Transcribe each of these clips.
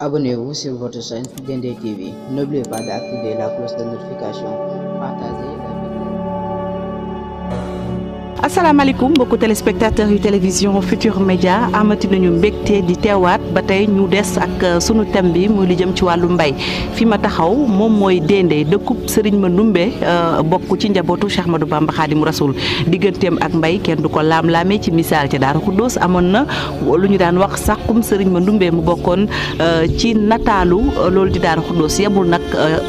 Abonnez-vous sur votre chaîne Dendé TV. N'oubliez pas d'activer la cloche de notification. Partagez la vidéo. asalaamaaleykum mbokku téléspectateurs yu télévision Futur Média amati nañu mbégte di teewaat ba tey ñu des ak sunu thème bi muy lu jëm ci wàllu mbay fi ma taxaw moom mooy Dendé dëkkub Serigne Mandoumbe bokk ci njabootu Cheikh Ahmadou Bamba Khadimu Rasoul digganteem ak mbay kenn du ko laam-laamee ci misaal ca Daaru Xuddoos amoon na lu ñu daan wax sàqum Serigne Mandoumbe mu bokkoon ci nataalu loolu di Daaru Xuddoos yemul nag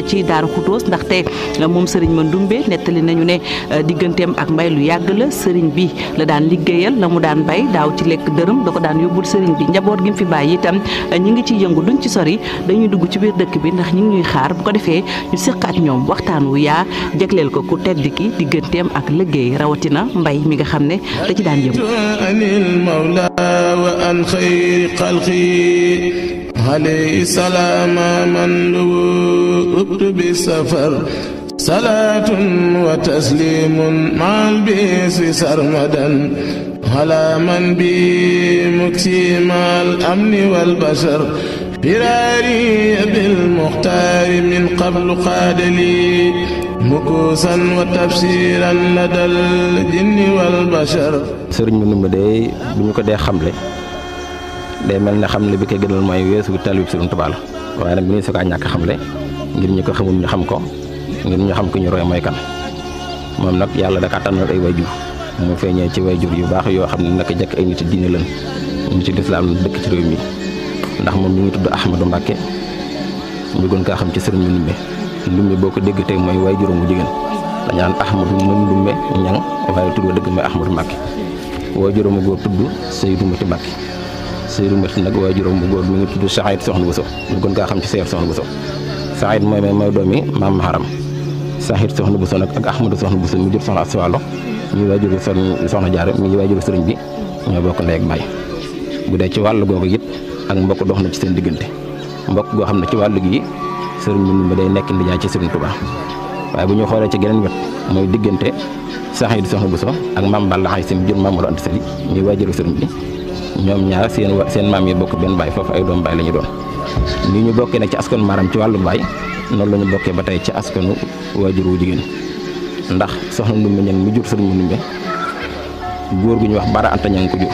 ci Daaru Xuddoos ndaxte moom Serigne Mandoumbe nettali nañu ne digganteem ak mbay lu yàgg la sëriñ bi la daan liggéeyal la mu daan bay daaw ci lekk dërëm da ko daan yóbbul sëriñ bi njaboot gi mu fi bàyyi itam ñi ngi ci yëngu duñ ci sori dañuy dugg ci biir dëkk bi ndax ñi ngi ñuy xaar bu ko defee ñu seq ak ñoom waxtaan wu yaa jagleel ko ku tedd ki digganteem ak liggéey rawatina mbay mi nga xam ne da ci daan yëngu anil mawla wa an xayri xalqi alayhi salaama man lu ubtu bi safar salaatun wa tasliimun maal biisi sarmadan ala man bi muksimal amni wal bashar firaari bil muxtaari min qablu qaadali mukuusan wa tafsiran ladal jinni wal bashar. Sëriñ Mandoumbe day bu ñu ko dee xamle day mel ne xamle bi koy gënal mooy weesu talib Sëriñ Tuubaa la waaye nag bu ñu su kaa ñàkk xamle ngir ñu ko xamul ñu xam ko. ngir ñu xam ko ñu roy mooy kan moom nag yàlla da kaa tànnal ay wayjur mu feeñee ci wayjur yu baax yoo xam ne naka jekk ay nit diine lañ ñu ci lislaam dëkk ci réew mi ndax moom mi ngi tudd Ahmadou Mbacké ñu gën kaa xam ci Sëriñ Mandoumbe Ndumbe boo ko dégg tey mooy wayjuram bu jigéen dañaan Ahmadou Mandoumbe ñang waaye tur dëgg mooy Ahmadou Mbacké wayjuram bu góor tudd Seydou Mati Mbacké Seydou Mati nag wayjuram bu góor mi ngi tudd Saïd Soxna Bousso ñu gën kaa xam ci Seydou Soxna Bousso Saïd mooy doomi maam Maharam Saxit Soxna Bousso nag ak Ahmadou Soxna Bousso mi jur soxna Aswalo ñuy waajuru soxna Jaara mi waajuru sëriñ bi ñoo bokk ndey ak baay bu dee ci wàllu googu it ak mbokk dox na ci seen diggante mbokk goo xam ne ci wàllu gi Sëriñ Mandoumbe day nekk ndijaay ci Sëriñ Tuubaa waaye bu ñu xoolee ci geneen wet mooy diggante Saxit Soxna Bousso ak maam Balla Xay si mi jur maam Mor Anta Sali ñuy waajuru sëriñ bi ñoom ñaar seen maam yi bokk benn baay foofu ay doom baay la ñu doon ni ñu bokkee nag ci askanu maaram ci wàllu baay noonu la ñu bokkee ba tey ci askanu waajur wu jigéen ndax soxna Ndumbe ñang mi jur Sëriñ Mandoumbe góor gu ñu wax Bara Anta ñang ko jur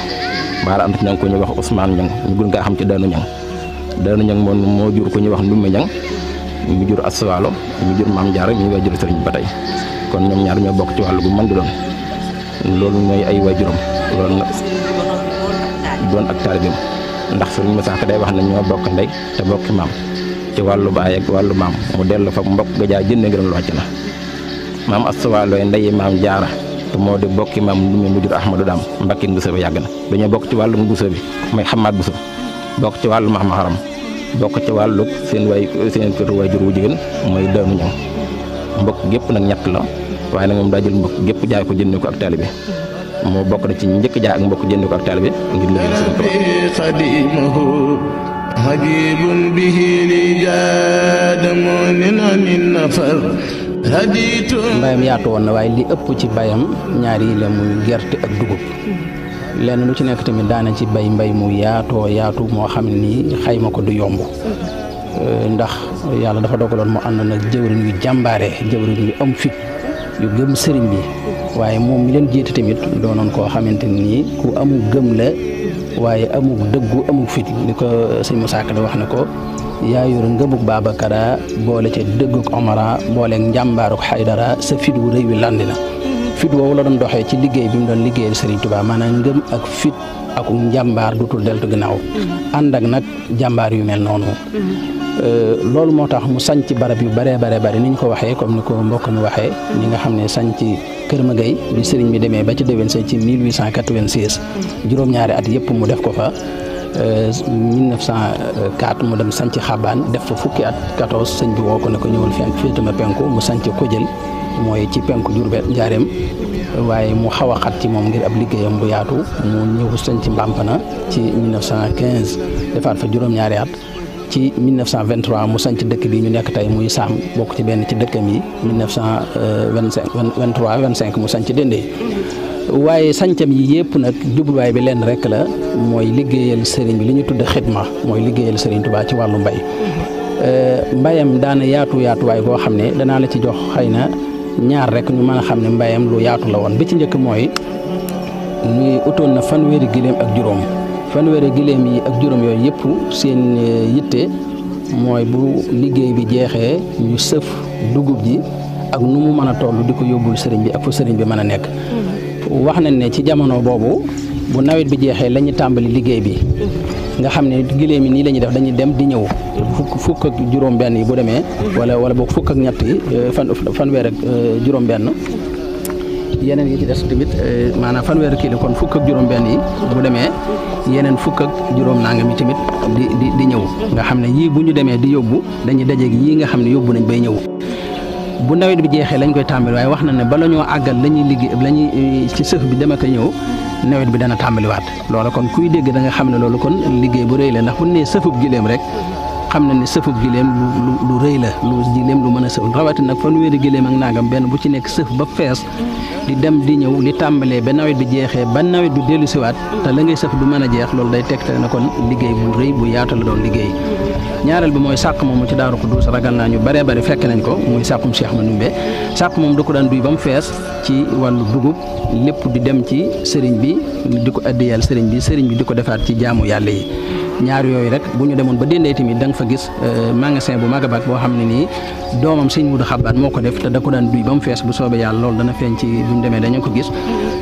Bara Anta ñang ko ñu wax Ousmane ñang ñu gën ngaa xam ci Daanu ñang moom moo jur ko ñu wax Ndumbe ñang mu jur Aswaalo mu jur Maam Jaara mi waajur sëriñ bi ba tey kon ñoom ñaar ñoo bokk ci wàllu gu mën di doon loolu mooy ay waajuram loolu nag doon ak taalibeem ndax sëriñ Musaa Ka day wax ne ñoo bokk ndey te bokki maam ci wàllu baay ak wàllu maam mu dellu fa mbokk ga jaa jënd ngërëm lu wàcc na maam Aswaalooy ndeyi maam Jaara te moo di bokki maam Ndumbe mu jur Ahmadou Dam Mbacké Bousso bi yàgg na dañoo bokk ci wàllu Bousso bi mooy Xamaat Bousso bokk ci wàllu maam Maharam bokk ci wàllu seen kër waajur wu jigéen mooy Daanu ñang mbokk gépp nag ñett la waaye nag moom daa jël mbokk gépp jaay ko jëndee ko ak taalibe moo bokk na ci njëkk jaay ak mbokk jëndee ko ak taalibe ngir liggéey Sëriñ Tuubaa hajibun bihi li jaadamonin anin nafar haditu mbayam yaatu woon na waaye li ëpp ci bayam ñaari yi la muy gerte ak dugub lenn lu ci nekk tamit daana ci bay mbay mu yaatoo yaatu moo xam ne nii xayma ko du yomb ndax yàlla dafa dogaloon mu ànd nag jëwriñ yu jàmbaare jëwriñ yu am fit yu gëm sëriñ bi waaye moom mi leen jiite tamit doonoon koo xamante nii ku amul gëm la waaye amul dëggu amul fit li ko sëñ Musaa Ka da wax ne ko yaa yor ngëmug Babakara boole ca dëgguk Omara booleeg njàmbaaruk Xaydara sa fit wu rëy wi landi na fit woowu la doon doxee ci liggéey bi mu doon liggéeyal Sëriñ Tuubaa maanaam ngëm ak fit ak njàmbaar dutul deltu ginnaaw ànd ak nag jàmbaar yu mel noonu loolu moo tax mu sañc barab yu bare ni ñu ko waxee comme ni ko mbokk mi waxee ñi nga xam ne sañc Kër Magay bi sëriñ bi demee ba ci déwén sa ci 1896 juróom-ñaari at yëpp mu def ko fa 1904 mu dem sañc Xabaan def fa fukki at 14 sëñ bi woo ko ne ko ñëwal féetama penku mu sañc ko jël mooy ci penku Jurbel Njaareem waaye mu xaw a xat ci moom ngir ab liggéeyam bu yaatu mu ñëw sañc Mbampana ci 1915 defaat fa juróom-ñaari at ci 1923 mu sanc dëkk bi ñu nekk tey muy Saam bokk ci benn ci dëkkam yi 1925 mu sanc Dendé waaye sañcam yi yëpp nag jubluwaay bi lenn rek la mooy liggéeyal sëriñ bi li ñu tudd xidma mooy liggéeyal sëriñ Tuubaa ci wàllu mbay. mbayam daana yaatuwaay boo xam ne danaa la ci jox xëy na ñaar rek ñu mën a xam ne mbayam lu yaatu la woon bi ci njëkk mooy ñu utoon na fanweeri giléem ak juróom fanweeri giléem yi ak juróom yooyu yëpp seen yitte mooy bu liggéey bi jeexee ñu sëf dugub ji ak nu mu mën a toll di ko yóbbul sëriñ bi ak fu sëriñ bi mën a nekk. wax nañ ne ci jamono boobu bu nawet bi jeexee la ñu tàmbali liggéey bi nga xam ne giléem yi nii la ñuy def dañuy dem di ñëw fukk ak juróom-benn yi bu demee wala boog fukk ak ñett yi fanweer ak juróom-benn yeneen yi ci des tamit maanaam fanweer kii la kon fukk ak juróom-benn yi bu demee yeneen fukk ak juróom-nangam yi tamit di ñëw nga xam ne yii bu ñu demee di yóbbu dañuy dajeeg yii nga xam ne yóbbu nañ bay ñëw. bu nawet bi jeexee lañ koy tàmbali waaye wax na ne bala ñoo àggal la ñuy liggéey la ñuy ci sëf bi dem ak ñëw nawet bi dana tàmbaliwaat loola kon kuy dégg da nga xam ne loolu kon liggéey bu rëy la ndax bu ñu nee sëfub gileem rek xam na ne sëfub gileem lu rëy la lu gileem lu mën a sëf rawatina nag fanweeri gileem ak nangam benn bu ci nekk sëf ba fees di dem di ñëw li tàmbalee ba nawet bi jeexee ba nawet bi dellu siwaat te la ngay sëf du mën a jeex loolu day tegtal na kon liggéey bu rëy bu yaatu la doon liggéey. ñaareel bi mooy sàq moom ci Daaru Xudoos ragal naa ñu bëree bëri fekk nañ ko muy sàqum Cheikh Manoumbe sàq moom da ko daan duy ba mu fees ci wàllu dugub lépp di dem ci sëriñ bi di ko addiyal sëriñ bi di ko defaat ci jaamu yàlla yi. ñaar yooyu rek bu ñu demoon ba Dendey tamit da nga fa gis magasin bu mag a mag boo xam ne nii doomam sëñ Mudu Xabbaan moo ko def te da ko daan duy ba mu fees bu soobee yàlla loolu dana feeñ ci bu ñu demee dañu ko gis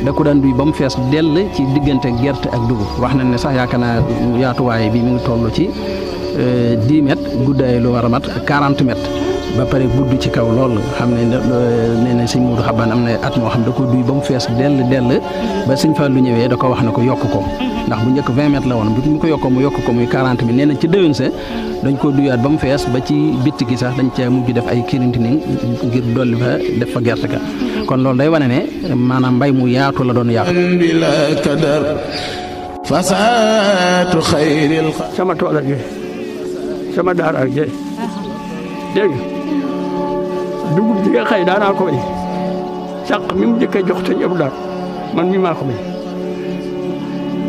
da ko daan duy ba mu fees dell ci diggante gerte ak dugub wax nañ ne sax yaakaar naa yaatuwaay bi mi ngi toll ci 10 mètres guddaay lu war a mat 40 mètres ba pare gudd ci kaw lool xam ne nee na sëñ Mudu Xabbaan am na at moo xam da ko duy ba mu fees dell ba sëñ Fallu ñëwee da ko wax na ko yokk ko ndax bu njëkk 20 mètres la woon bu ñu ko yokkoo mu yokk ko muy 40 mètres nee na ci déwén sa dañ ko duyaat ba mu fees ba ci bitti gi sax dañ cee mujj def ay kirintini ngir dolli fa def fa gerte ga kon loolu day wane ne maanaam mbay mu yaatu la doon yaatu. fasaatu xayril sama tool ak sama daara ak dégg nga dugub ji nga xëy daanaa ko bay sàq mi mu njëkk a jox sëñ Abdou Lahad man mi maa ko bay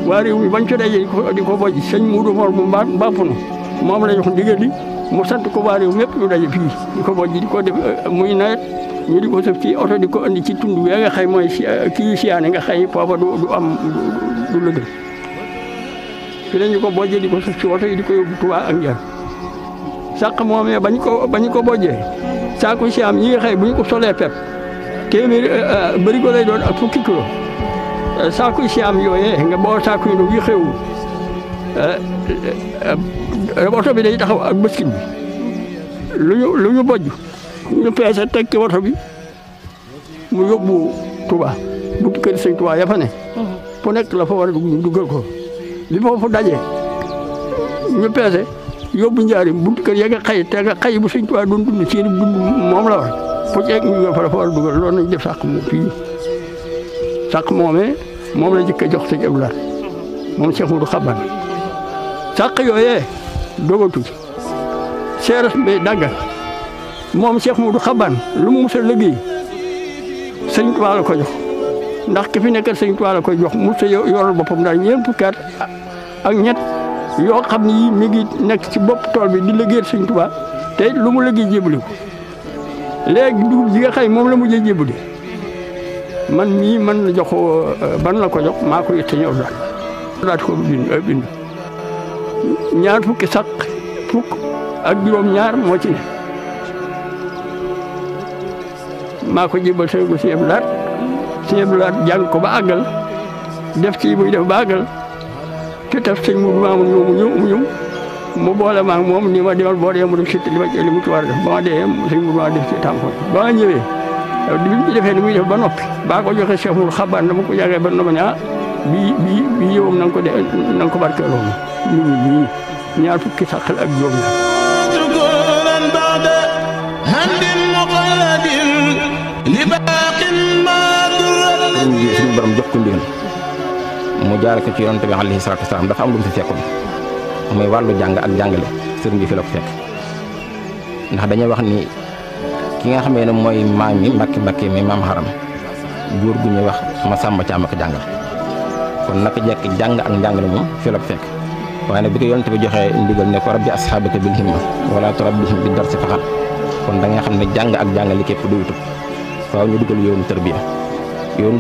waa réew mi bañ co dajee di ko bojj sëñ Muudu Mor mu Mbàppunu moom la jox ndigal li mu sant ko waa réew mépp ñu daje fii di ko bojj di ko def muy nawet ñu di ko sëf ci oto di ko andi ci tund wi nga xëy mooy kii siyaane nga xëy foofa du lëgël fi la ñu ko bojjee di ko sëf ci oto yi di ko yóbbu Tuubaa ak Njaar sàq moomee bañ ko bojjee saako siyaam yi nga xëy bu ñu ko solee pepp téeméeri bërigo lay doon ak fukki kilo saako siyaam yooyee nga boo saako yi nag yi xewul oto bi day taxaw ak bëskin bi lu ñu bojj ñu peese teg ci oto bi mu yóbbu Touba buntu kër Sëñ Touba ya fa ne fu nekk la fa war a dugg ñu duggal ko li foofu dajee ñu peese yóbbu Njaarim buntu kër ya nga xëy te nga xëy bu Sëñ Touba doon dund seen dund moom la war fu ceeg ñu fa la fa war a duggal loolu nañ def sàq moom fii sàq moomee moom la jëkk a jox Sëñ Abdou Lahad moom Cheikh Moudou Xaban sàq yooyee dogatu ci seeres mbay daggal moom Cheikh Moudou Xaban lu mu mos a liggéey Sëñ Tuubaa la ko jox ndax ki fi nekkal Sëñ Tuubaa la koy jox mos a yoral boppam daal ñeent fukki at ak ñett yoo xam ne yii mi ngi nekk ci bopp tool bi di liggéeyal Sëñ Tuubaa te lu mu liggéey jébali ko léegi dugub ji nga xëy moom la mujjee jébali man mii man la jox ban la ko jox maa ko yëtte ñëw daal ko bind ñaar fukki sàq fukk ak juróom ñaar moo ci ne maa ko jébal sëñ Abdou Lahad sëñ Abdou Lahad jàng ko ba àggal def ci muy def ba àggal te taf sëñ Mudu Maamun mu ñëw mu boole maag moom ni ma demal boo dee mu def si li mu ci war a def ba ma dee sëñ Mudu Maamun def ci tànkoon ba ma ñëwee bi mu ci defee ni muy def ba noppi baa ko joxe Cheikh Moudou Xaban dama ko jàngee ba noppi bii yowam na nga ko barkeeloo ñu ngi nii ñaar fukki sàqal ak juróom suñu borom jox ko ndigal mu jaare ko ci yonent bi alayhi salaatu wasalaam dafa am lu mu fi fekkoon muy wàllu jàng ak jàngale sëriñ bi fi la ko fekk ndax dañuy wax ni ki nga xamee ne mooy maam mi Mbàkke mi maam Haram góor gu ñuy wax Masamba Caam ak jàngal kon naka jekk jàng ak njàngale moom fi la fekk waaye nag bi ko yonent bi joxee ndigal ne ko rabbi asxaabaka bil himma wala turabbihim bi darsi faqat kon da nga xam ne jàng ak jàngale képp doyutut faaw ñu dugal yoonu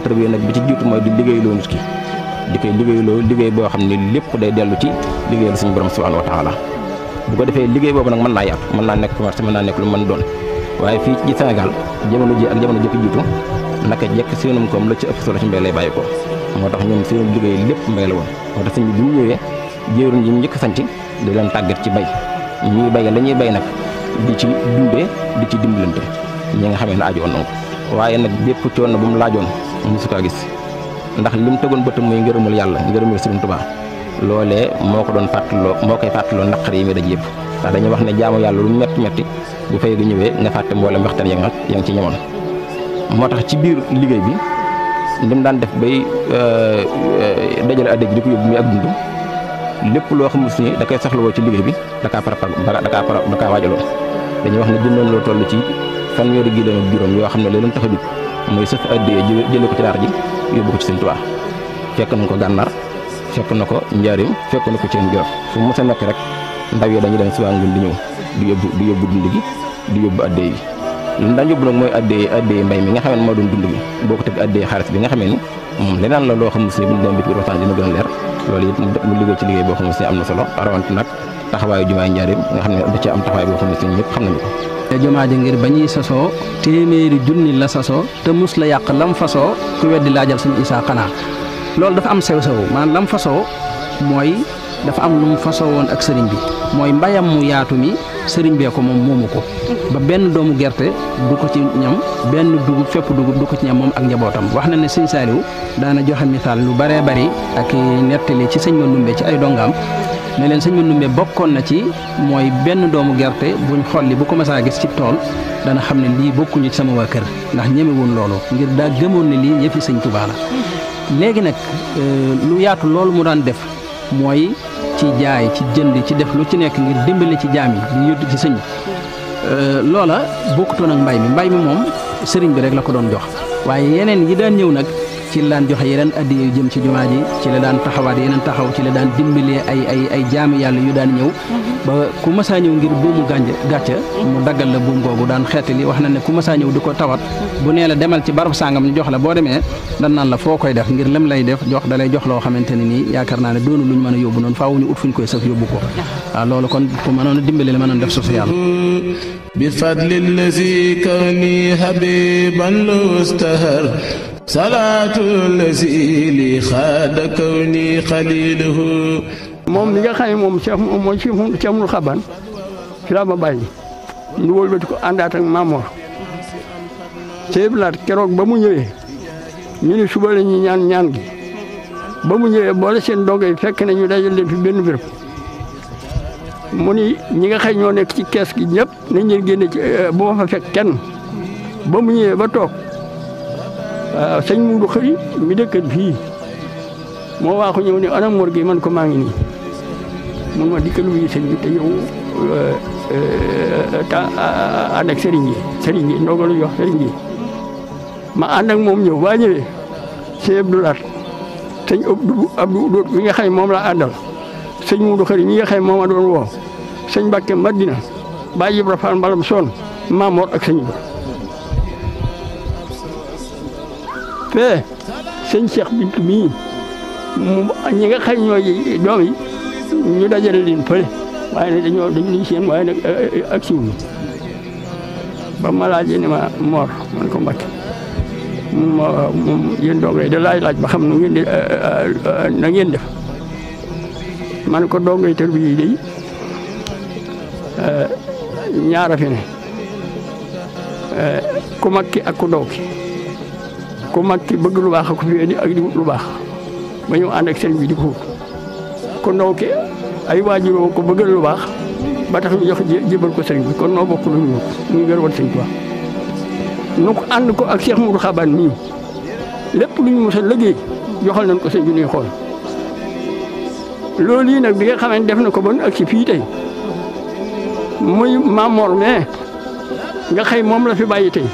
tërbiya nag bi ci jiitu mooy di liggéeyloo nit ki di koy liggéeyloo liggéey boo xam ne lépp day dellu ci liggéeyal suñu borom subhanahu wa taala bu ko defee liggéey boobu nag mën naa yaatu mën naa nekk commerce mën naa nekk lu mën doon waaye fii ci Sénégal jamono ji ak jamono jëkk jiitu naka jekk seenum koom la ci ëpp solo ci mbay lay bàyyi ko moo tax ñoom seen liggéey lépp mbay la woon moo tax sëñ bi bu ñu ñëwee jéeruñ yi mu njëkk sanc di leen tàggat ci bay ñuy bay la ñuy bay nag di ci dundee di ci dimbalante ñi nga xamee ne aajo woon na ko waaye nag bépp coono bu mu laajoon mosu kaa gis ndax li mu tegoon bëtam muy ngërëmul yàlla ngërëmul Sëriñ Tuubaa loolee moo ko doon fàttaloo moo koy fàttaloo naqar yi muy daj yëpp ndax dañuy wax ne jaamu yàlla lu metti metti bu fay gi ñëwee nga fàtte mboolem waxtaan ya nga ci ñamoon moo tax ci biir liggéey bi lim daan def bay dajale adde ji di ko yóbbu muy ak dund lépp loo xam si da koy soxlawoo ci liggéey bi da kaa waajaloo dañuy wax ne jëndoon loo toll ci fanweeri gi ak juróom yoo xam ne leen tax a jóg mooy sëf adde jëlee ko ci daara ji yóbbu ko ci Sëriñ Tuubaa fekk na ko Gànnaar fekk na ko Njaaréem fekk na ko ci Jolof fu mu mës a nekk rek ndaw yi dañuy dem si waa Ngun di ñëw di yóbbu dund gi di yóbbu adde yi lu daan yóbbu nag mooy adde mbay mi nga xam ne moo doon dund gi boo ko teg adde xaalis bi nga xamee ni moom leneen la loo xam ne si bu ñu dem bi biir waxtaan dina gën a leer loolu it mu liggéey ci liggéey boo xam ne si am na solo rawante nag taxawaayu jumaay Njaaréem nga xam ne da ci am taxawaay boo xam ne si ñëpp xam nañu ko te jumaa ji ngir ba ñuy sasoo téeméeri junni la sasoo te mus la yàq lam fasoo ku weddi laajal suñu isaa xanaa loolu dafa am sew maanaam lam fasoo mooy dafa am lu mu fasoo woon ak sëriñ bi mooy mbayam mu yaatu mi sëriñ bee ko moom moomu ko ba benn doomu gerte du ko ci ñam benn dugub fépp dugub du ko ci ñam moom ak njabootam wax na ne sëñ Saaliw daana joxe misaal lu baree bari ak nettali ci sëñ Mandumbe ci ay dongaam ne leen sëñ Mandumbe bokkoon na ci mooy benn doomu gerte buñ xolli bu ko masaa gis ci tool dana xam ne lii bokkuñu ci sama waa kër ndax ñemewuñ loolu ngir daa gëmoon ne lii yëfi sëñ Tuubaa la léegi nag lu yaatu loolu mu daan def mooy ci jaay ci jënd ci def lu ci nekk ngir dimbali ci jaam yi di yóbbu ci sëñ bi loola bokkutoon ak mbay mi moom sëriñ bi rek la ko doon jox waaye yeneen yi daan ñëw nag ci la daan joxe yeneen addiya yu jëm ci jumaa ji ci la daan taxawaat yeneen taxaw ci la daan dimbalee ay jaami yàlla yu daan ñëw ba ku masaa ñëw ngir buumu gàcca mu daggal la buum googu daan xeetali wax na ne ku masaa ñëw di ko tawat bu nee la demal ci barab sàngam ñu jox la boo demee dan naan la foo koy def ngir lem lay def jox dalay jox loo xamante ne nii yaakaar naa ne doonu luñ mën a yóbbu noonu faaw ñu ut fuñ koy sëf yóbbu ko waaw loolu kon ku mënoon a dimbale la mënoon def social bi fadli lazi kawni habiban lustahar salaatu lazi li xaada kawni xaliluhu moom li nga xam ne moom Cheikh mooy Cheikh Moudou Xaban fi laa ma bàyyi ñu wëlbati ko àndaat ak Mamor Cheikh Blaat keroog ba mu ñëwee ñu ne suba la ñuy ñaan gi ba mu ñëwee boole seen dongo yi fekk na ñu dajal leen fi benn béréb mu ni ñi nga xëy ñoo nekk ci kees gi ñëpp nañ leen génne ci bu ma fa fekk kenn ba mu ñëwee ba toog sëñ Muudu Xëri mi dëkkat fii moo waaxu ñëw ni ana Mor gi man ko maa ngi nii mun ma dikkalu yi sëñ bi te yow ànd ak sëriñ yi ndogo lu wax sëriñ yi ma ànd ak moom ñëw baa ñëwee sëñ Abdou Laat sëñ Abdou Doot mi nga xam moom la àndal sëñ Muudu Xëri mi nga xam moom a doon woo sëñ Mbàkke Madina Baay Ibra Faal mbalam son Maamoor ak sëñ Ibra fee sëñ Cheikh Bintu mii ñi nga xam ñooy doom yi ñu dajale leen fële waaye nag dañu seen waaye nag ak siwuñu ba ma laajee ne ma Mor man ko Mbàkke moom yéen dongo yi da laaj ba xam nu ngeen di na ngeen def man ko dongo yi tër bi yi day ñaara fi ne ku mag ki ak ku ndaw ki ku mag ki bëgg lu baax ak ku fi indi ak di wut lu baax ba ñëw ànd ak sëriñ bi di ko wut ku ndaw ki ay waajuroo ko bëgg lu baax ba tax ñu jox jébal ko sëriñ bi kon noo bokk lu ñu wut ñu gër wat sëriñ Tuubaa nu ko ànd ko ak Cheikh Moudou Xaban mii lépp lu ñu mos a liggéey joxal nañ ko sëñ bi ñuy xool loolu yi nag bi nga xamee def na ko ba ak si fii tey muy Mamor mais nga xëy moom la fi bàyyi tey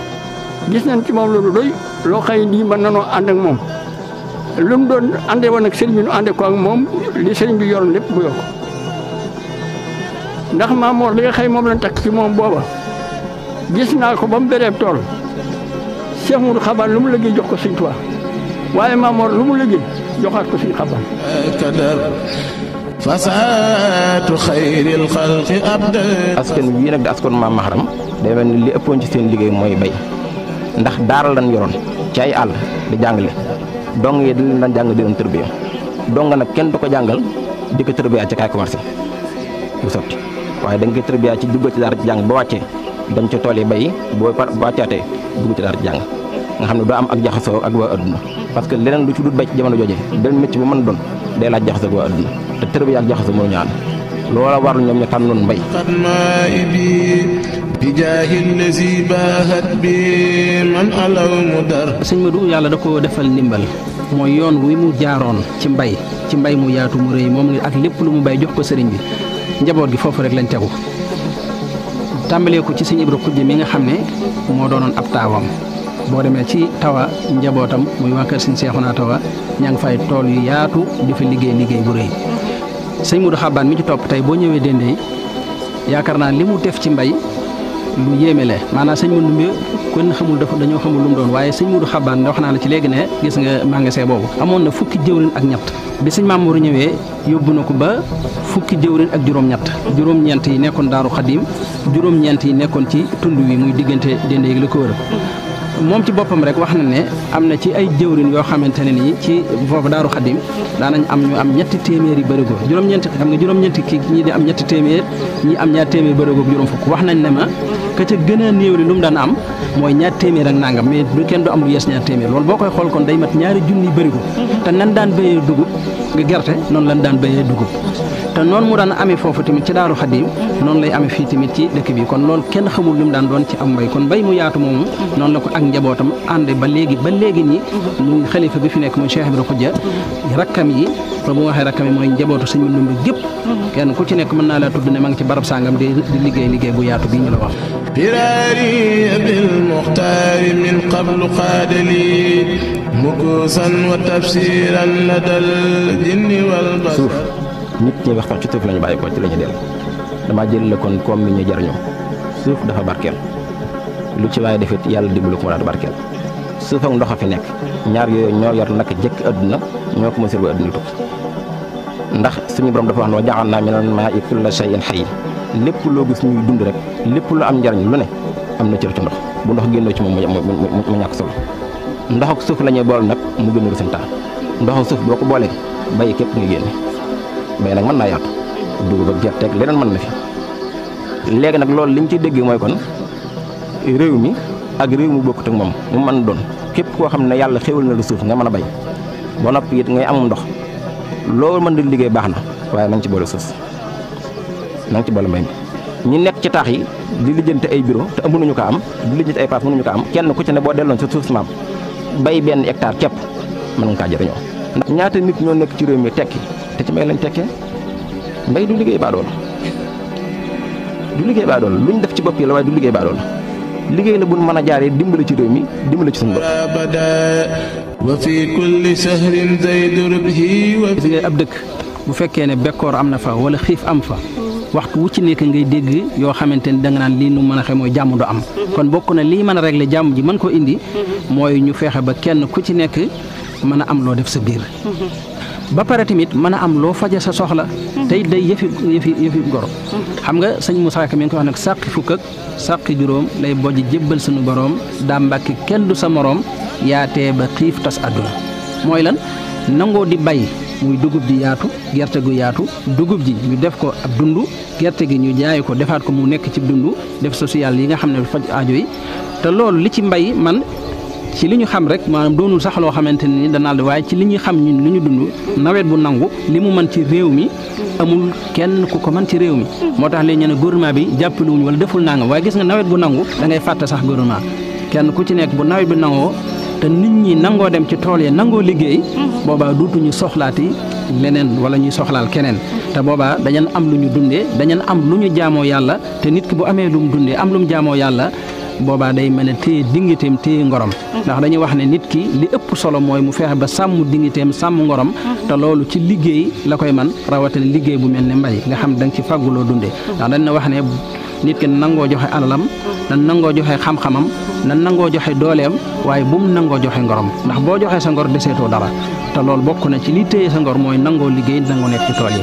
gis nañ ci moom loolu doy loo xëy nii mën nanoo ànd ak moom lu mu doon àndee woon ak sëriñ bi nu àndee ko ak moom li sëriñ bi yoroon lépp mu yor ko ndax Maam Mor li nga xëy moom lañ takk ci moom booba gis naa ko ba mu béreeb tool Cheikh Moudou Xabaan lu mu liggéey jox ko Sëriñ Tuubaa waaye Maam Mor lu mu liggéey joxaat ko Sëriñ Xabaan fasaatu xayril xalqi abda. askan wi nag di askan Maam Maxaram day mel ni li ëppoon ci seen liggéey mooy bay ndax daara lañ yoroon ci ay àll di jàngale dong yi dañ leen daan jàng di leen tërbiya dong nag kenn du ko jàngal di ko tërbiya ci kaay commerce bu sotti waaye da nga koy tërbiya ci dugg ci daara ci jàng ba wàccee dem ci tool yi bay boo wàccaatee dugg ci daara ci jàng nga xam ne doo am ak jaxasoo ak waa adduna parce que leneen lu ci dut bay ci jamono jooje benn métier bu mën a doon day laaj jaxasoo ak waa adduna te tërbiya ak jaxasoo mënuñu ànd loola warlu ñoom ñu tànnoon mbay bi jaahil lazi baahat bi man alaw mu dar. sëñ Madou yàlla da ko defal ndimbal mooy yoon wi mu jaaroon ci mbay mu yaatu mu rëy moom ak lépp lu mu bay jox ko sëriñ bi njaboot gi foofu rek lañ tegu tàmbalee ko ci sëñ Ibra Xujje mi nga xam ne moo doonoon ab taawam boo demee ci tawa njabootam muy waa kër sëñ Seexuna Tawa ña ngi fay tool yu yaatu di fa liggéey bu rëy sëñ Moudou Xabaan mi ci topp tey boo ñëwee Dendey yaakaar naa li mu def ci mbay lu yéeme la maanaam sëñ Moudou Mbé kon xamul dañoo xamul lu mu doon waaye sëñ Moudou Xabaan wax naa la ci léegi ne gis nga magasin boobu amoon na fukki jëwrin ak ñett bi sëñ Maam Mor ñëwee yóbbu na ko ba fukki jëwrin ak juróom-ñeent yi nekkoon Daaru Xadim juróom-ñeent yi nekkoon ci tund wi muy diggante Dendey gi la ko wër moom ci boppam rek wax na ne am na ci ay jëwrin yoo xamante ne nii ci foofu Daaru Xadim daanañ am ñu am ñetti téeméeri bërigo juróom-ñeenti kii ñii di am ñetti téeméer ñii am ñaar téeméer bërigo juróom fukk wax nañ ne ma ka ca gën a néew li lu mu daan am mooy ñaar téeméer ak nangam mais du kenn du am lu yees ñaar téeméer loolu boo koy xool kon day mat ñaari junni bërigo te nan daan béyee dugub nga gerte noonu lan daan béyee dugub te noonu mu daan amee foofu tamit ci Daaru Xadim noonu lay amee fii tamit ci dëkk bi kon loolu kenn xamul lu mu daan doon ci am mbay kon mbay mu yaatu moomu noonu la ko ak njabootam ànd ba léegi nii muy xalifa bi fi nekk muy Cheikh Ibra Xujja rakkam yi te bu waxee rakkam yi mooy njabootu sëñ Mandumbe gépp kenn ku ci nekk mën naa la tudd ne ma ngi ci barab sangam di liggéey bu yaatu bii ñu la wax firaari bil muxtaari min qablu qaadali mukuusan wa tafsiran ladal jinni wal basar. nit ñi wax ci suuf lañu bàyyi ko ci lañu dellu damaa jël la kon comme ni ñu jariñoo suuf dafa barkeel lu ci waaye defit yàlla dimbali ko mu daal barkeel suuf ak ndox a fi nekk ñaar yooyu ñoo yor naka jëkk adduna ñoo ko mësir ba adduna tukki ndax suñu borom dafa wax ne wa ja'alnaa minal maa'i kulla shay'in hayy lépp loo gis ñuy dund rek lépp lu am njariñ lu ne am na cër ci ndox bu ndox génnoo ci moom mu ñàkk solo ndox ak suuf la ñuy bool nag mu gën a résultat ndox ak suuf boo ko boolee bàyyi képp nga génne bay nag mën naa yaatu dugub ak gerte ak leneen mën na fi léegi nag loolu liñ ci déggee mooy kon réew mi ak réew mu bokkut ak moom mu mën doon képp koo xam ne yàlla xéwal na lu suuf nga mën a bay ba noppi it ngay amum ndox loolu mën di liggéey baax na waaye na nga ci boole suuf na nga ci boole mbay mi ñi nekk ci taax yi di lijjanti ay bureau te mënuñu ko am di lijjanti ay paas mënuñu ko am kenn ku ci ne boo delloon sa suuf si maam bay benn hectare képp mën nga kaa jëriñoo ndax ñaata nit ñoo nekk ci réew mi tekki te ci mbay lañ tekkee mbay du liggéey baadool luñ def ci bopp yi la waaye du liggéey baadool liggéey la buñ mën a jaaree dimbali ci réew mi dimbali ci suñu bopp. wa fi kulli shahrin zaydu rubhi wa gis nga ab dëkk bu fekkee ne bekkoor am na fa wala xiif am fa waxtu wu ci nekk ngay dégg yoo xamante ni da nga naan lii nu mën a xew mooy jàmm du am kon bokk na lii mën a régler jàmm ji mën koo indi mooy ñu fexe ba kenn ku ci nekk mën a am loo def sa biir ba pare tamit mën a am loo faja sa soxla tey day yëfi goro xam nga sëñ Moussa Ka mi ngi ko wax nag sàqi fukk ak sàqi juróom lay bojj jébbal suñu boroom daa mbàkki kenn du sa moroom yaatee ba xiif tas àdduna mooy lan nangoo di bay muy dugub ji yaatu gerte gu yaatu dugub ji ñu def ko ab dund gerte gi ñu jaay ko defaat ko mu nekk ci dund def social yi nga xam ne faj aajo yi te loolu li ci mbay man ci li ñu xam rek maanaam doonul sax loo xamante ni danaal waaye ci li ñuy xam ñun li ñu dund nawet bu nangu li mu mën ci réew mi amul kenn ku ko mën ci réew mi moo tax léegi ñu ne gouvernement bi jàppale wuñu wala deful nangam waaye gis nga nawet bu nangu da ngay fàtte sax gouvernement kenn ku ci nekk bu nawet bi nangoo te nit ñi nangoo dem ci tool yi nangoo liggéey boobaa duutuñu soxlaati leneen wala ñuy soxlaal keneen te boobaa dañan am lu ñu dundee dañan am lu ñu jaamoo yàlla te nit ki bu amee lu mu dundee am lu mu jaamoo yàlla boobaa day mën a téye dignitéem téye ngorom ndax dañuy wax ne nit ki li ëpp solo mooy mu fexe ba sàmm dignitéem sàmm ngorom te loolu ci liggéey la koy man rawatina liggéey bu mel ne mbay nga xam da nga ci fàgguloo dundee ndax dañ na wax ne nit ki nangoo joxe alalam nan nangoo joxe xam-xamam nan nangoo joxe dooleem waaye bu mu nangoo joxe ngorom ndax boo joxee sa ngor deseetoo dara te loolu bokk na ci li téye sa ngor mooy nangoo liggéey nangoo nekk ci tool yi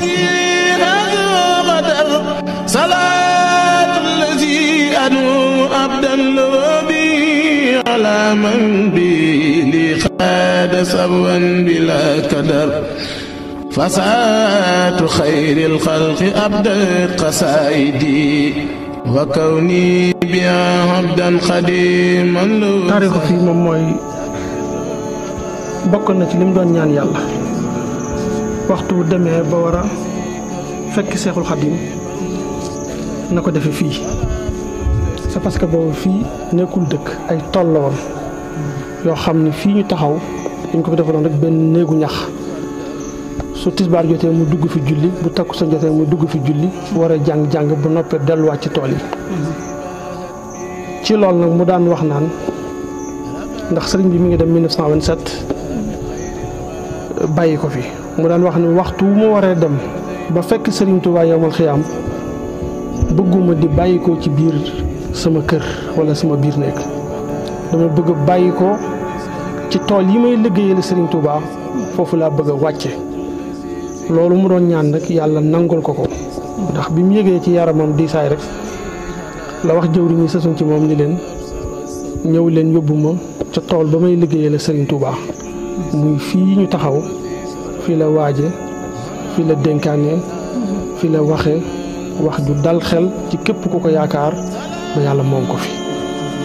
أنو أبدا لوبي على من بي لي خاد سبوا بلا كدر فساة خير الخلق أبدت قصائدي وكوني بها عبدا خديما له taarixu fii moom mooy bokk na ci lim doon ñaan yàlla waxtu bu demee ba war a fekk Seexul Xadim na ko defe fii c'est parce que boobu fii nekkul dëkk ay tool la woon yoo xam ne fii ñu taxaw dañ ko fi defaloon rek benn néegu ñax su tisbaar jotee mu dugg fi julli bu takkusaan jotee mu dugg fi julli war a jàng bu noppee delluwaat ci tool yi ci loolu nag mu daan wax naan ndax sëriñ bi mi ngi dem 1927 bàyyi ko fi mu daan wax ni waxtu wu mu waree dem ba fekk sëriñ Tuubaa yawmal xiyaam bëgguma di bàyyi ko ci biir sama kër wala sama biir nekk dama bëgg a bàyyi ko ci tool yi may liggéeyal Serigne Touba foofu laa bëgg a wàcce loolu mu doon ñaan nag yàlla nangul ko ko ndax bi mu yëgee ci yaramam diisaay rek la wax jëwriñ ñi sësuñ ci moom ni leen ñëw leen yóbbu ma ca tool ba may liggéeyal Serigne Touba muy fii ñu taxaw fii la waaje fii la dénkaane fii la waxe wax ju dal xel ci képp ku ko yaakaar ba yàlla moom ko fi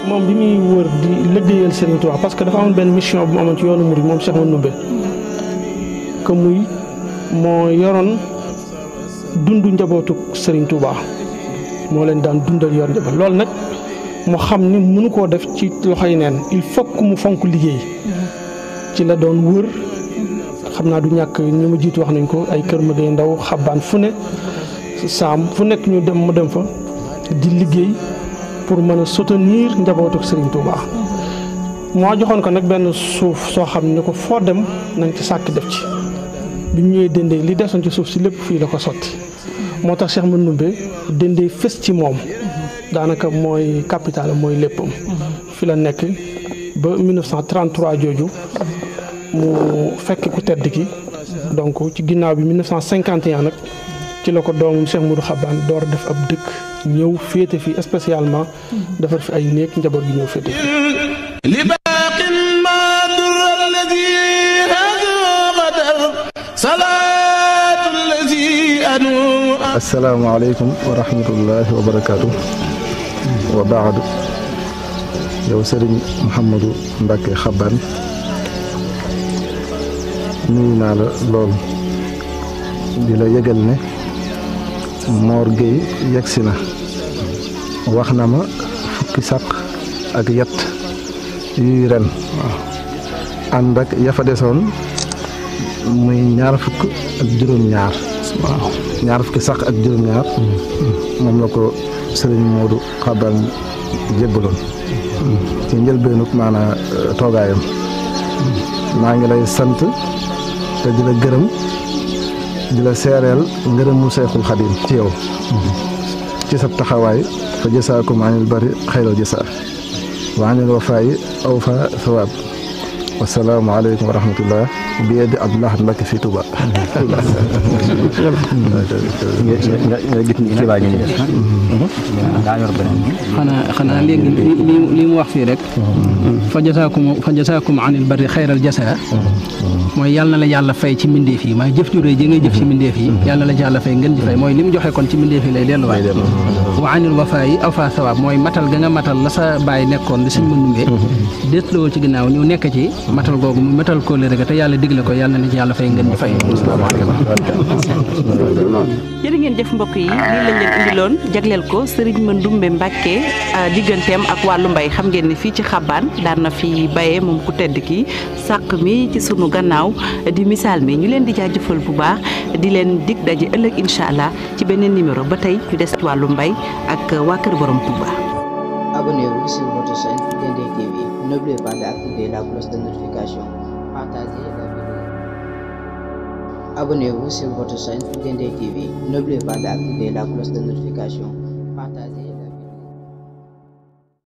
moom bi muy wër di liggéeyal Serigne Touba parce que dafa amoon benn mission bu mu amoon ci yoonu murid moom Cheikh Manoumbe que muy moo yoroon dundu njabootu Serigne Touba moo leen daan dundal yor njaboot loolu nag mu xam ni mënu koo def ci loxoy neen il faut que mu fonk liggéey ci la doon wër xam naa du ñàkk ñu ma jiitu wax nañ ko ay kër ma day ndaw xabaan fu ne saam fu nekk ñu dem mu dem fa di liggéey pour mën a soutenir njabootu Serigne Touba moo joxoon ko nag benn suuf soo xam ne ko foo dem nañ ci sàkk def ci bi ñu ñëwee dëndee li desoon ci suuf si lépp fii la ko sotti moo tax Cheikh Manoumbe dëndee fës ci moom daanaka mooy capital mooy léppam fi la nekk ba 1933 jooju mu fekk ku tedd ki donc ci ginnaaw bi 1951 nag ci la ko doomam Cheikh Modou Xabaan door def ab dëkk ñëw féete fi spécialement defar fi ay néeg njaboot gi ñëw féete fi li baaqin ma dur alladi hadu qadar salaatu alladi anu asalaamaaleykum wa rahmatullahi wa barakaatu wa baadu yow Serigne Mouhamadou Mbacke Xabaan nuyu naa la lool di la yëgal ne Mor Gueye yegsi na wax na ma fukki sàq ak yett yuy ren ànd ak yafa desoon muy ñaar fukk ak juróom-ñaar ñaar fukki sàq ak juróom-ñaar moom la ko sëriñ Modou Xabaan jébbaloon ci njëlbeenug maanaa toogaayam maa ngi lay sant te di la gërëm di la seereel ngërëmu Seexul Xadim ci yow ci sab taxawaay fa jasaakum anil bari xayral jasaa wa anil wafaayi awfa sawaab wasalaamu aleykum wa rahmatullah bi yeddi Abdullah Mbacke fii Touba nga gis ni xibaar ñu def daa yor beneen xanaa léegi li mu wax fii rek fa jasaakum anil bari xayral jasaa mooy yàlla na la yàlla fay ci mbindeef yi mooy jëf ju rëy ji ngay jëf ci mbindeef yi yàlla na la ci yàlla fay ngeen ji fay mooy li mu joxe kon ci mbindeef yi lay delluwaat wa anil wafaa yi aw fa sawaab mooy matal ga nga matal la sa bàyyi nekkoon di suñ Manoumbe déetloo ci ginnaaw ñu nekk ci matal googu mu matal ko léegi te yàlla digle ko yàlla na ci yàlla fay ngeen ji fay jërë ngeen jëf mbokk yi lii lañ leen indiloon jagleel ko Serigne Manoumbe Mbacke digganteem ak wàllu mbay xam ngeen ni fii ci Xabaan daan na fi bayee moom ku tedd ki sàq mi ci sunu gannaaw di misaal mi ñu leen di jaajëfal bu baax di leen dig daje ëllëg incha allah ci beneen numéro ba tey ñu des ci wàllu mbay ak waa Kër Borom Touba. Abonnez-vous Abonnez-vous sur votre chaîne Dendé TV. N'oubliez pas d'activer la cloche de notification. Partagez la vidéo. Abonnez-vous sur votre chaîne Dendé TV. N'oubliez pas d'activer la cloche de notification. Partagez.